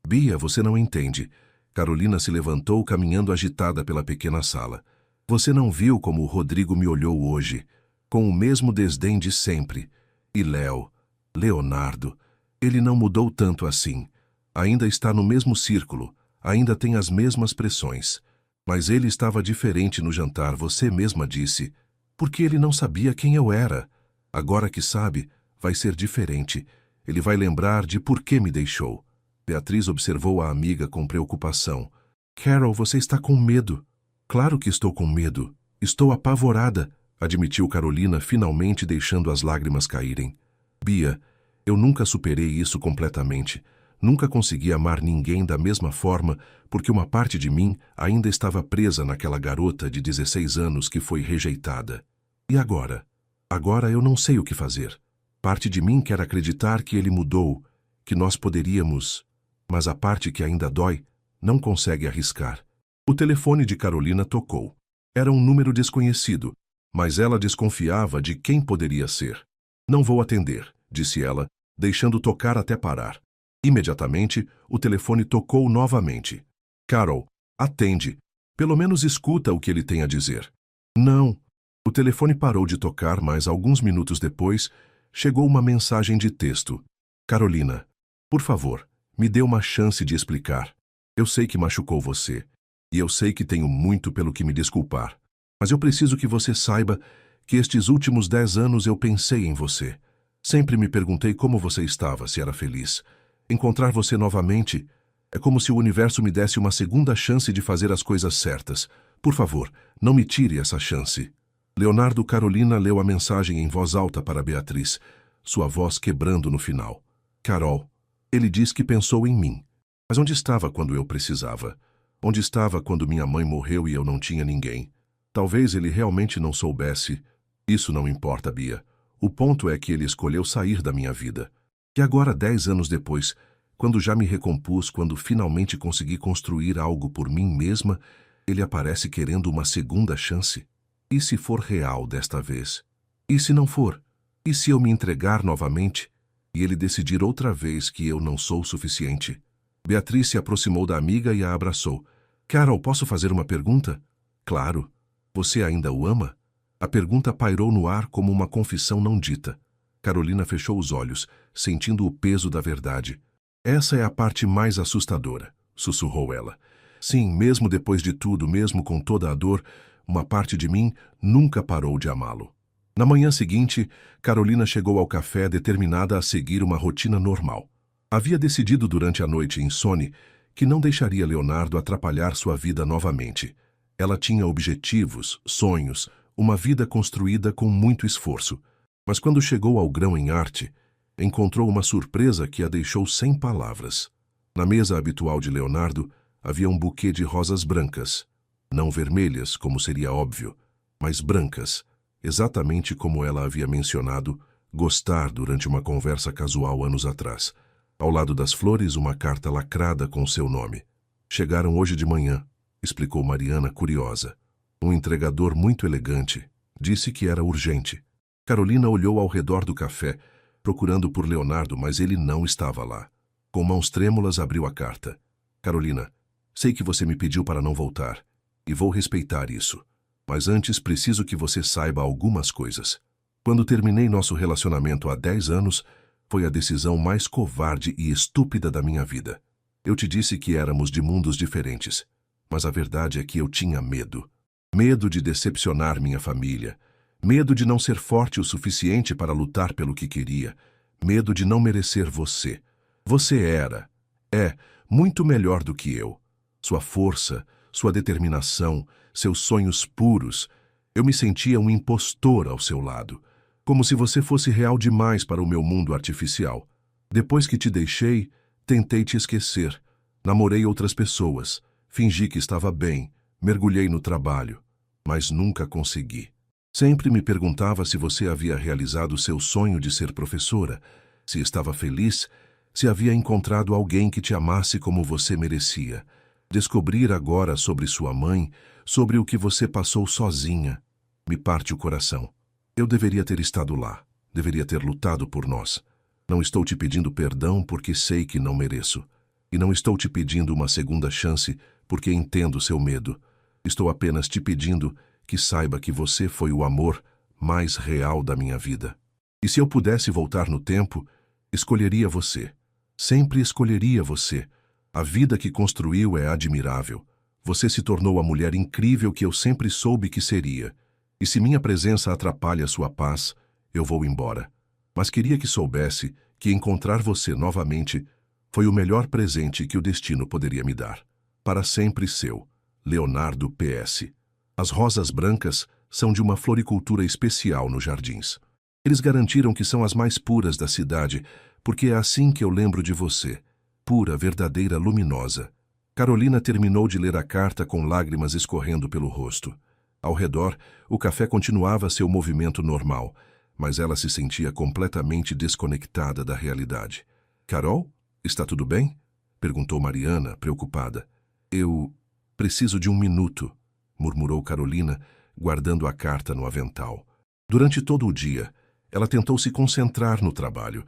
S1: Bia, você não entende. Carolina se levantou caminhando agitada pela pequena sala. Você não viu como o Rodrigo me olhou hoje, com o mesmo desdém de sempre. E Leonardo, ele não mudou tanto assim. Ainda está no mesmo círculo, ainda tem as mesmas pressões. Mas ele estava diferente no jantar, você mesma disse. Porque ele não sabia quem eu era. Agora que sabe, vai ser diferente. Ele vai lembrar de por que me deixou. Beatriz observou a amiga com preocupação. Carol, você está com medo. Claro que estou com medo. Estou apavorada, admitiu Carolina, finalmente deixando as lágrimas caírem. Bia, eu nunca superei isso completamente. Nunca consegui amar ninguém da mesma forma, porque uma parte de mim ainda estava presa naquela garota de 16 anos que foi rejeitada. E agora? Agora eu não sei o que fazer. Parte de mim quer acreditar que ele mudou, que nós poderíamos, mas a parte que ainda dói não consegue arriscar. O telefone de Carolina tocou. Era um número desconhecido, mas ela desconfiava de quem poderia ser. Não vou atender, disse ela, deixando tocar até parar. Imediatamente, o telefone tocou novamente. Carol, atende. Pelo menos escuta o que ele tem a dizer. Não. O telefone parou de tocar, mas alguns minutos depois, chegou uma mensagem de texto. Carolina, por favor, me dê uma chance de explicar. Eu sei que machucou você, e eu sei que tenho muito pelo que me desculpar. Mas eu preciso que você saiba que estes últimos 10 anos eu pensei em você. Sempre me perguntei como você estava, se era feliz. Encontrar você novamente é como se o universo me desse uma segunda chance de fazer as coisas certas. Por favor, não me tire essa chance. Leonardo. Carolina leu a mensagem em voz alta para Beatriz, sua voz quebrando no final. Carol, ele diz que pensou em mim. Mas onde estava quando eu precisava? Onde estava quando minha mãe morreu e eu não tinha ninguém? Talvez ele realmente não soubesse. Isso não importa, Bia. O ponto é que ele escolheu sair da minha vida. E agora, 10 anos depois, quando já me recompus, quando finalmente consegui construir algo por mim mesma, ele aparece querendo uma segunda chance. E se for real desta vez? E se não for? E se eu me entregar novamente e ele decidir outra vez que eu não sou suficiente? Beatriz se aproximou da amiga e a abraçou. Carol, posso fazer uma pergunta? Claro. Você ainda o ama? A pergunta pairou no ar como uma confissão não dita. Carolina fechou os olhos, sentindo o peso da verdade. Essa é a parte mais assustadora, sussurrou ela. Sim, mesmo depois de tudo, mesmo com toda a dor, uma parte de mim nunca parou de amá-lo. Na manhã seguinte, Carolina chegou ao café determinada a seguir uma rotina normal. Havia decidido durante a noite insone que não deixaria Leonardo atrapalhar sua vida novamente. Ela tinha objetivos, sonhos, uma vida construída com muito esforço. Mas quando chegou ao Grão em Arte, encontrou uma surpresa que a deixou sem palavras. Na mesa habitual de Leonardo havia um buquê de rosas brancas. Não vermelhas, como seria óbvio, mas brancas, exatamente como ela havia mencionado gostar durante uma conversa casual anos atrás. Ao lado das flores, uma carta lacrada com seu nome. Chegaram hoje de manhã, explicou Mariana, curiosa. Um entregador muito elegante disse que era urgente. Carolina olhou ao redor do café, procurando por Leonardo, mas ele não estava lá. Com mãos trêmulas, abriu a carta. Carolina, sei que você me pediu para não voltar, e vou respeitar isso. Mas antes preciso que você saiba algumas coisas. Quando terminei nosso relacionamento há 10 anos, foi a decisão mais covarde e estúpida da minha vida. Eu te disse que éramos de mundos diferentes, mas a verdade é que eu tinha medo. Medo de decepcionar minha família. Medo de não ser forte o suficiente para lutar pelo que queria. Medo de não merecer você. Você é, muito melhor do que eu. Sua força, sua determinação, seus sonhos puros. Eu me sentia um impostor ao seu lado. Como se você fosse real demais para o meu mundo artificial. Depois que te deixei, tentei te esquecer. Namorei outras pessoas. Fingi que estava bem. Mergulhei no trabalho. Mas nunca consegui. Sempre me perguntava se você havia realizado seu sonho de ser professora, se estava feliz, se havia encontrado alguém que te amasse como você merecia. Descobrir agora sobre sua mãe, sobre o que você passou sozinha, me parte o coração. Eu deveria ter estado lá, deveria ter lutado por nós. Não estou te pedindo perdão porque sei que não mereço. E não estou te pedindo uma segunda chance porque entendo seu medo. Estou apenas te pedindo que saiba que você foi o amor mais real da minha vida. E se eu pudesse voltar no tempo, escolheria você. Sempre escolheria você. A vida que construiu é admirável. Você se tornou a mulher incrível que eu sempre soube que seria. E se minha presença atrapalha sua paz, eu vou embora. Mas queria que soubesse que encontrar você novamente foi o melhor presente que o destino poderia me dar. Para sempre seu, Leonardo PS. As rosas brancas são de uma floricultura especial nos jardins. Eles garantiram que são as mais puras da cidade, porque é assim que eu lembro de você. Pura, verdadeira, luminosa. Carolina terminou de ler a carta com lágrimas escorrendo pelo rosto. Ao redor, o café continuava seu movimento normal, mas ela se sentia completamente desconectada da realidade. Carol, está tudo bem? Perguntou Mariana, preocupada. Eu preciso de um minuto, murmurou Carolina, guardando a carta no avental. Durante todo o dia, ela tentou se concentrar no trabalho,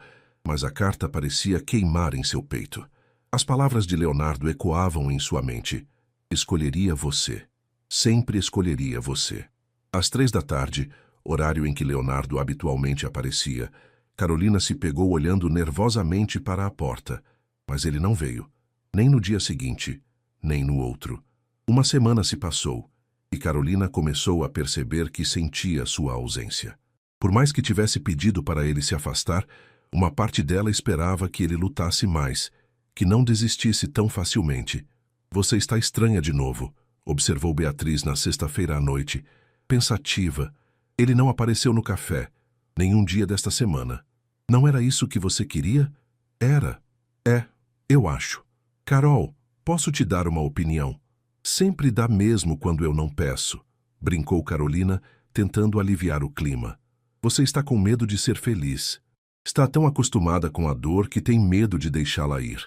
S1: mas a carta parecia queimar em seu peito. As palavras de Leonardo ecoavam em sua mente. Escolheria você. Sempre escolheria você. Às 3 da tarde, horário em que Leonardo habitualmente aparecia, Carolina se pegou olhando nervosamente para a porta, mas ele não veio, nem no dia seguinte, nem no outro. Uma semana se passou, e Carolina começou a perceber que sentia sua ausência. Por mais que tivesse pedido para ele se afastar, uma parte dela esperava que ele lutasse mais, que não desistisse tão facilmente. Você está estranha de novo, observou Beatriz na sexta-feira à noite, pensativa. Ele não apareceu no café, nenhum dia desta semana. Não era isso que você queria? Era. É, eu acho. Carol, posso te dar uma opinião? Sempre dá mesmo quando eu não peço, brincou Carolina, tentando aliviar o clima. Você está com medo de ser feliz. Está tão acostumada com a dor que tem medo de deixá-la ir.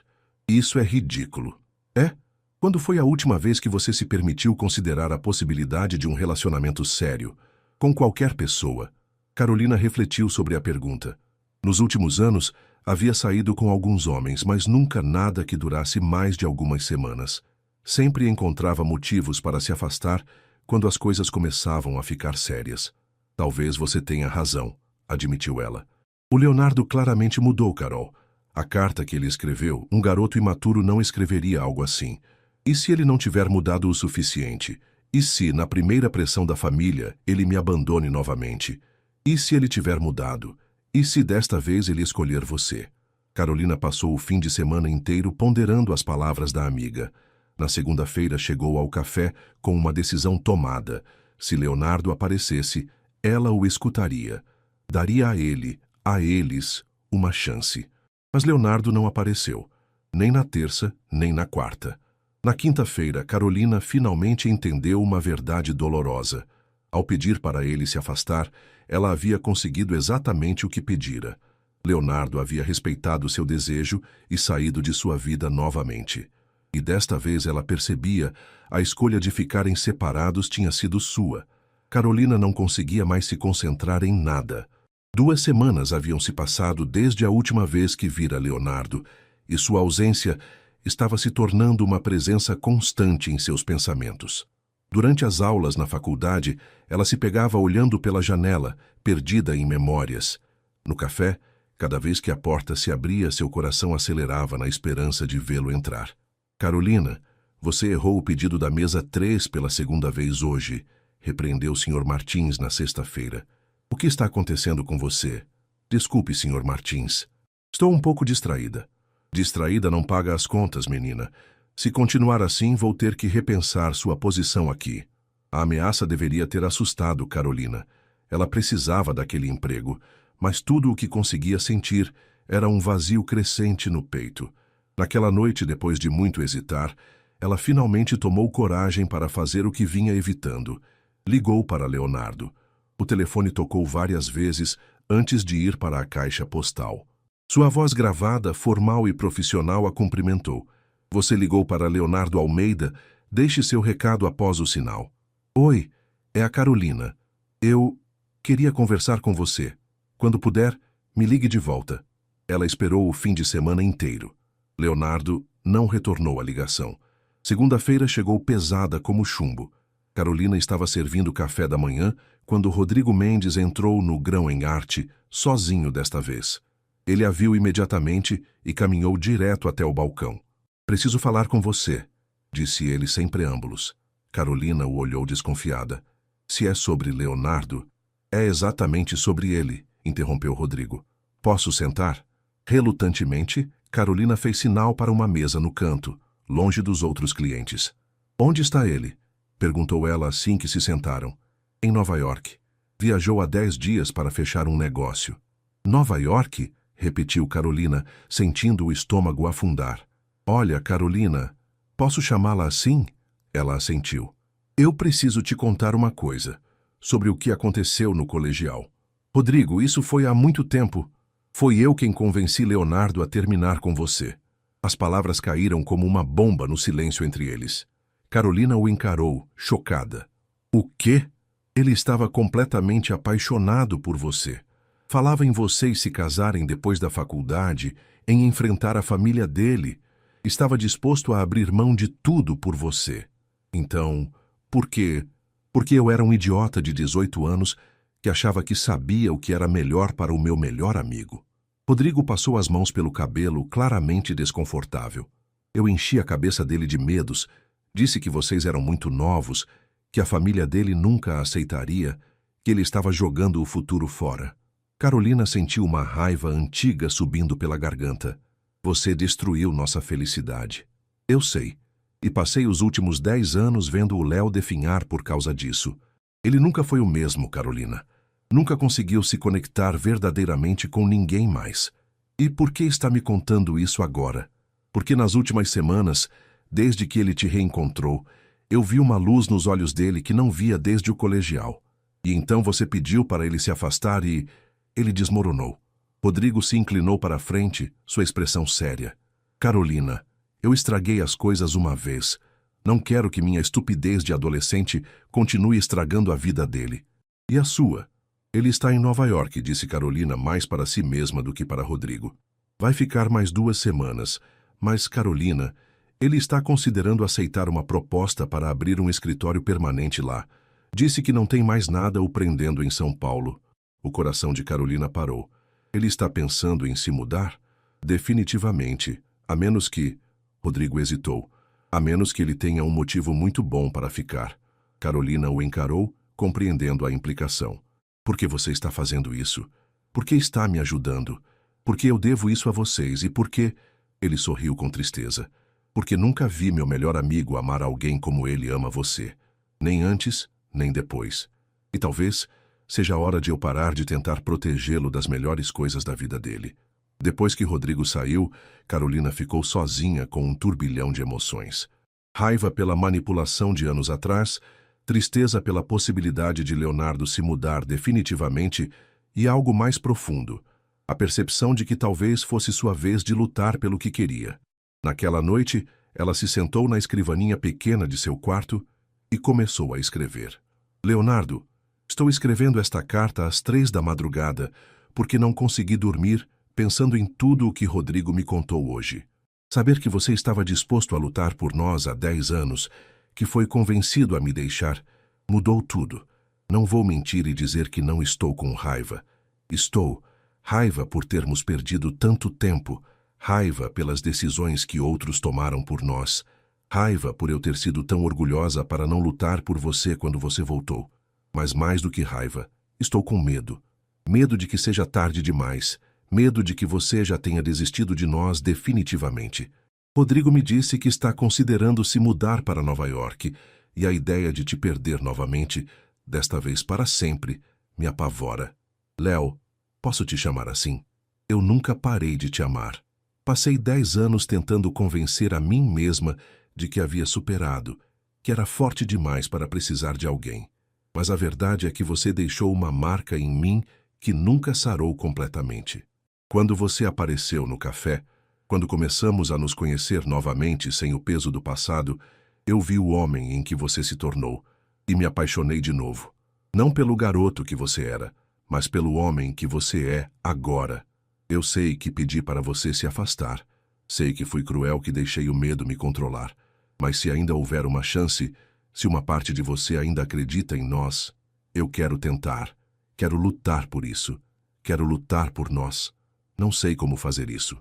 S1: Isso é ridículo. É? Quando foi a última vez que você se permitiu considerar a possibilidade de um relacionamento sério, com qualquer pessoa? Carolina refletiu sobre a pergunta. Nos últimos anos, havia saído com alguns homens, mas nunca nada que durasse mais de algumas semanas. Sempre encontrava motivos para se afastar quando as coisas começavam a ficar sérias. Talvez você tenha razão, admitiu ela. O Leonardo claramente mudou, Carol. A carta que ele escreveu, um garoto imaturo não escreveria algo assim. E se ele não tiver mudado o suficiente? E se, na primeira pressão da família, ele me abandone novamente? E se ele tiver mudado? E se desta vez ele escolher você? Carolina passou o fim de semana inteiro ponderando as palavras da amiga. Na segunda-feira chegou ao café com uma decisão tomada. Se Leonardo aparecesse, ela o escutaria. Daria a eles, uma chance. Mas Leonardo não apareceu, nem na terça, nem na quarta. Na quinta-feira, Carolina finalmente entendeu uma verdade dolorosa. Ao pedir para ele se afastar, ela havia conseguido exatamente o que pedira. Leonardo havia respeitado seu desejo e saído de sua vida novamente. E desta vez ela percebia, a escolha de ficarem separados tinha sido sua. Carolina não conseguia mais se concentrar em nada. 2 semanas haviam se passado desde a última vez que vira Leonardo, e sua ausência estava se tornando uma presença constante em seus pensamentos. Durante as aulas na faculdade, ela se pegava olhando pela janela, perdida em memórias. No café, cada vez que a porta se abria, seu coração acelerava na esperança de vê-lo entrar. Carolina, você errou o pedido da mesa 3 pela segunda vez hoje, repreendeu o Sr. Martins na sexta-feira. O que está acontecendo com você? Desculpe, Sr. Martins. Estou um pouco distraída. Distraída não paga as contas, menina. Se continuar assim, vou ter que repensar sua posição aqui. A ameaça deveria ter assustado Carolina. Ela precisava daquele emprego, mas tudo o que conseguia sentir era um vazio crescente no peito. Naquela noite, depois de muito hesitar, ela finalmente tomou coragem para fazer o que vinha evitando. Ligou para Leonardo. O telefone tocou várias vezes antes de ir para a caixa postal. Sua voz gravada, formal e profissional a cumprimentou. Você ligou para Leonardo Almeida? Deixe seu recado após o sinal. Oi, é a Carolina. Eu queria conversar com você. Quando puder, me ligue de volta. Ela esperou o fim de semana inteiro. Leonardo não retornou a ligação. Segunda-feira chegou pesada como chumbo. Carolina estava servindo café da manhã quando Rodrigo Mendes entrou no Grão em Arte, sozinho desta vez. Ele a viu imediatamente e caminhou direto até o balcão. Preciso falar com você, disse ele sem preâmbulos. Carolina o olhou desconfiada. Se é sobre Leonardo, é exatamente sobre ele, interrompeu Rodrigo. Posso sentar? Relutantemente, Carolina fez sinal para uma mesa no canto, longe dos outros clientes. Onde está ele? Perguntou ela assim que se sentaram. Em Nova York. Viajou há 10 dias para fechar um negócio. Nova York? Repetiu Carolina, sentindo o estômago afundar. Olha, Carolina, posso chamá-la assim? Ela assentiu. Eu preciso te contar uma coisa, sobre o que aconteceu no colegial. Rodrigo, isso foi há muito tempo. Foi eu quem convenci Leonardo a terminar com você. As palavras caíram como uma bomba no silêncio entre eles. Carolina o encarou, chocada. O quê? Ele estava completamente apaixonado por você. Falava em vocês se casarem depois da faculdade, em enfrentar a família dele. Estava disposto a abrir mão de tudo por você. Então, por quê? Porque eu era um idiota de 18 anos que achava que sabia o que era melhor para o meu melhor amigo. Rodrigo passou as mãos pelo cabelo, claramente desconfortável. Eu enchi a cabeça dele de medos, disse que vocês eram muito novos, que a família dele nunca a aceitaria, que ele estava jogando o futuro fora. Carolina sentiu uma raiva antiga subindo pela garganta. Você destruiu nossa felicidade. Eu sei. E passei os últimos 10 anos vendo o Léo definhar por causa disso. Ele nunca foi o mesmo, Carolina. Nunca conseguiu se conectar verdadeiramente com ninguém mais. E por que está me contando isso agora? Porque nas últimas semanas, desde que ele te reencontrou, eu vi uma luz nos olhos dele que não via desde o colegial. E então você pediu para ele se afastar e ele desmoronou. Rodrigo se inclinou para a frente, sua expressão séria. Carolina, eu estraguei as coisas uma vez. Não quero que minha estupidez de adolescente continue estragando a vida dele. E a sua? Ele está em Nova York, disse Carolina mais para si mesma do que para Rodrigo. Vai ficar mais 2 semanas, mas, Carolina, ele está considerando aceitar uma proposta para abrir um escritório permanente lá. Disse que não tem mais nada o prendendo em São Paulo. O coração de Carolina parou. Ele está pensando em se mudar? Definitivamente, a menos que... Rodrigo hesitou. A menos que ele tenha um motivo muito bom para ficar. Carolina o encarou, compreendendo a implicação. Por que você está fazendo isso? Por que está me ajudando? Por que eu devo isso a vocês e por que... Ele sorriu com tristeza. Porque nunca vi meu melhor amigo amar alguém como ele ama você. Nem antes, nem depois. E talvez seja a hora de eu parar de tentar protegê-lo das melhores coisas da vida dele. Depois que Rodrigo saiu, Carolina ficou sozinha com um turbilhão de emoções. Raiva pela manipulação de anos atrás, tristeza pela possibilidade de Leonardo se mudar definitivamente e algo mais profundo, a percepção de que talvez fosse sua vez de lutar pelo que queria. Naquela noite, ela se sentou na escrivaninha pequena de seu quarto e começou a escrever. Leonardo, estou escrevendo esta carta às 3 da madrugada porque não consegui dormir pensando em tudo o que Rodrigo me contou hoje. Saber que você estava disposto a lutar por nós há 10 anos, que foi convencido a me deixar, mudou tudo. Não vou mentir e dizer que não estou com raiva. Estou. Raiva por termos perdido tanto tempo. Raiva pelas decisões que outros tomaram por nós. Raiva por eu ter sido tão orgulhosa para não lutar por você quando você voltou. Mas mais do que raiva, estou com medo. Medo de que seja tarde demais. Medo de que você já tenha desistido de nós definitivamente. Rodrigo me disse que está considerando se mudar para Nova York, e a ideia de te perder novamente, desta vez para sempre, me apavora. Léo, posso te chamar assim? Eu nunca parei de te amar. Passei 10 anos tentando convencer a mim mesma de que havia superado, que era forte demais para precisar de alguém. Mas a verdade é que você deixou uma marca em mim que nunca sarou completamente. Quando você apareceu no café, quando começamos a nos conhecer novamente sem o peso do passado, eu vi o homem em que você se tornou e me apaixonei de novo. Não pelo garoto que você era, mas pelo homem que você é agora. Eu sei que pedi para você se afastar. Sei que fui cruel que deixei o medo me controlar. Mas se ainda houver uma chance, se uma parte de você ainda acredita em nós, eu quero tentar. Quero lutar por isso. Quero lutar por nós. Não sei como fazer isso.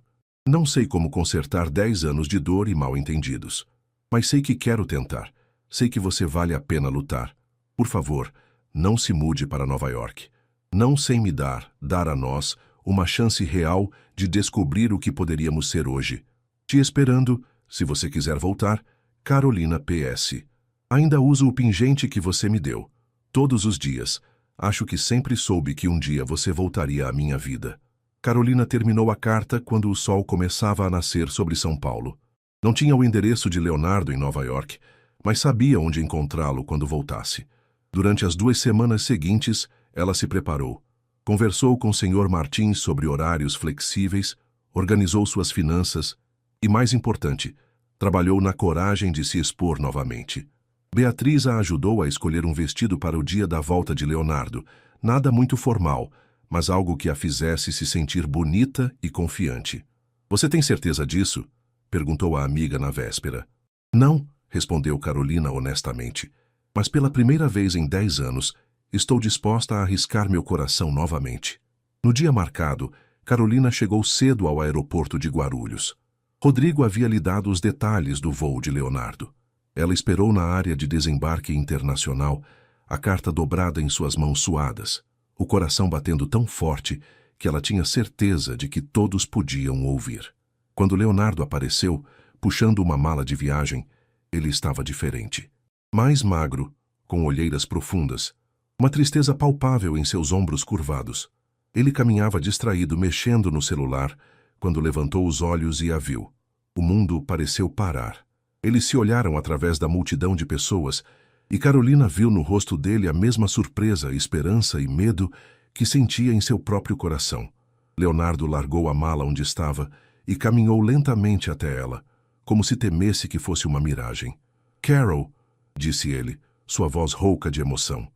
S1: Não sei como consertar 10 anos de dor e mal-entendidos. Mas sei que quero tentar. Sei que você vale a pena lutar. Por favor, não se mude para Nova York. Não sem me dar a nós, uma chance real de descobrir o que poderíamos ser hoje. Te esperando, se você quiser voltar, Carolina PS. Ainda uso o pingente que você me deu. Todos os dias. Acho que sempre soube que um dia você voltaria à minha vida. Carolina terminou a carta quando o sol começava a nascer sobre São Paulo. Não tinha o endereço de Leonardo em Nova York, mas sabia onde encontrá-lo quando voltasse. Durante as 2 semanas seguintes, ela se preparou. Conversou com o Sr. Martins sobre horários flexíveis, organizou suas finanças e, mais importante, trabalhou na coragem de se expor novamente. Beatriz a ajudou a escolher um vestido para o dia da volta de Leonardo, nada muito formal, mas algo que a fizesse se sentir bonita e confiante. Você tem certeza disso? Perguntou a amiga na véspera. Não, respondeu Carolina honestamente. Mas pela primeira vez em 10 anos, estou disposta a arriscar meu coração novamente. No dia marcado, Carolina chegou cedo ao aeroporto de Guarulhos. Rodrigo havia lhe dado os detalhes do voo de Leonardo. Ela esperou na área de desembarque internacional, a carta dobrada em suas mãos suadas, o coração batendo tão forte que ela tinha certeza de que todos podiam ouvir. Quando Leonardo apareceu, puxando uma mala de viagem, ele estava diferente. Mais magro, com olheiras profundas, uma tristeza palpável em seus ombros curvados. Ele caminhava distraído, mexendo no celular, quando levantou os olhos e a viu. O mundo pareceu parar. Eles se olharam através da multidão de pessoas e Carolina viu no rosto dele a mesma surpresa, esperança e medo que sentia em seu próprio coração. Leonardo largou a mala onde estava e caminhou lentamente até ela, como se temesse que fosse uma miragem. "Carol", disse ele, sua voz rouca de emoção.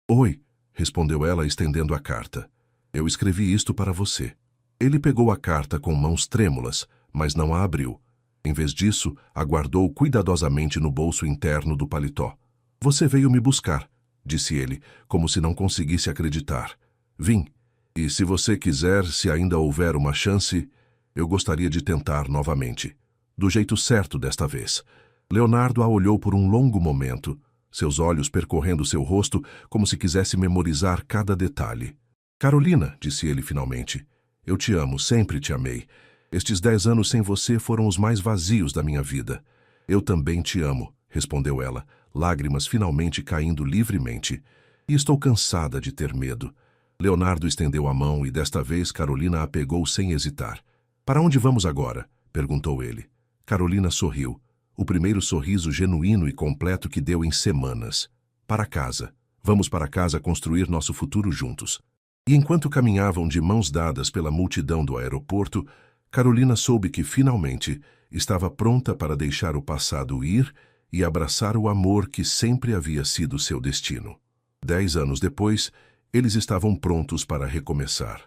S1: "Oi", respondeu ela estendendo a carta. "Eu escrevi isto para você." Ele pegou a carta com mãos trêmulas, mas não a abriu. Em vez disso, a guardou cuidadosamente no bolso interno do paletó. "Você veio me buscar", disse ele, como se não conseguisse acreditar. "Vim. E se você quiser, se ainda houver uma chance, eu gostaria de tentar novamente. Do jeito certo desta vez." Leonardo a olhou por um longo momento, seus olhos percorrendo seu rosto como se quisesse memorizar cada detalhe. "Carolina", disse ele finalmente, "eu te amo, sempre te amei. Estes 10 anos sem você foram os mais vazios da minha vida." "Eu também te amo", respondeu ela, lágrimas finalmente caindo livremente. "E estou cansada de ter medo." Leonardo estendeu a mão e desta vez Carolina a pegou sem hesitar. "Para onde vamos agora?" perguntou ele. Carolina sorriu, o primeiro sorriso genuíno e completo que deu em semanas. "Para casa. Vamos para casa construir nosso futuro juntos." E enquanto caminhavam de mãos dadas pela multidão do aeroporto, Carolina soube que, finalmente, estava pronta para deixar o passado ir e abraçar o amor que sempre havia sido seu destino. 10 anos depois, eles estavam prontos para recomeçar.